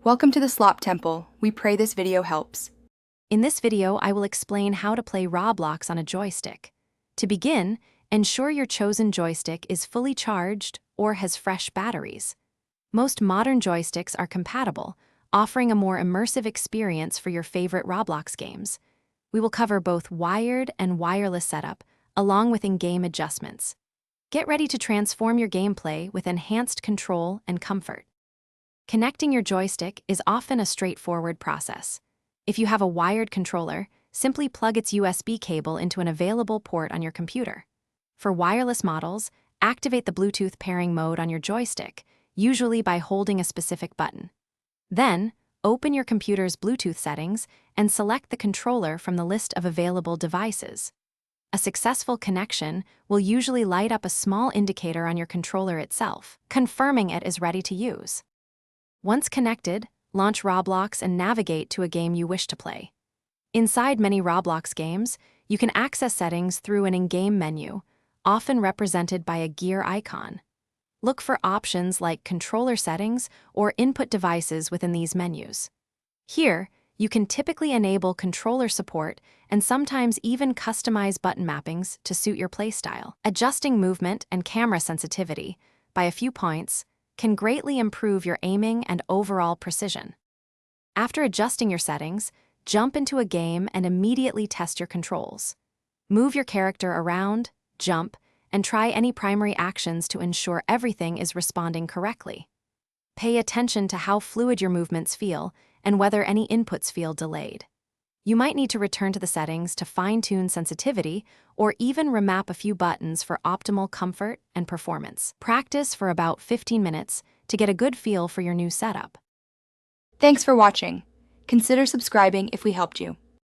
Welcome to the Slop Temple. We pray this video helps. In this video, I will explain how to play Roblox on a joystick. To begin, ensure your chosen joystick is fully charged or has fresh batteries. Most modern joysticks are compatible, offering a more immersive experience for your favorite Roblox games. We will cover both wired and wireless setup, along with in-game adjustments. Get ready to transform your gameplay with enhanced control and comfort. Connecting your joystick is often a straightforward process. If you have a wired controller, simply plug its USB cable into an available port on your computer. For wireless models, activate the Bluetooth pairing mode on your joystick, usually by holding a specific button. Then, open your computer's Bluetooth settings and select the controller from the list of available devices. A successful connection will usually light up a small indicator on your controller itself, confirming it is ready to use. Once connected, launch Roblox and navigate to a game you wish to play. Inside many Roblox games, you can access settings through an in-game menu, often represented by a gear icon. Look for options like controller settings or input devices within these menus. Here, you can typically enable controller support and sometimes even customize button mappings to suit your playstyle. Adjusting movement and camera sensitivity by a few points can greatly improve your aiming and overall precision. After adjusting your settings, jump into a game and immediately test your controls. Move your character around, jump, and try any primary actions to ensure everything is responding correctly. Pay attention to how fluid your movements feel and whether any inputs feel delayed. You might need to return to the settings to fine-tune sensitivity or even remap a few buttons for optimal comfort and performance. Practice for about 15 minutes to get a good feel for your new setup. Thanks for watching. Consider subscribing if we helped you.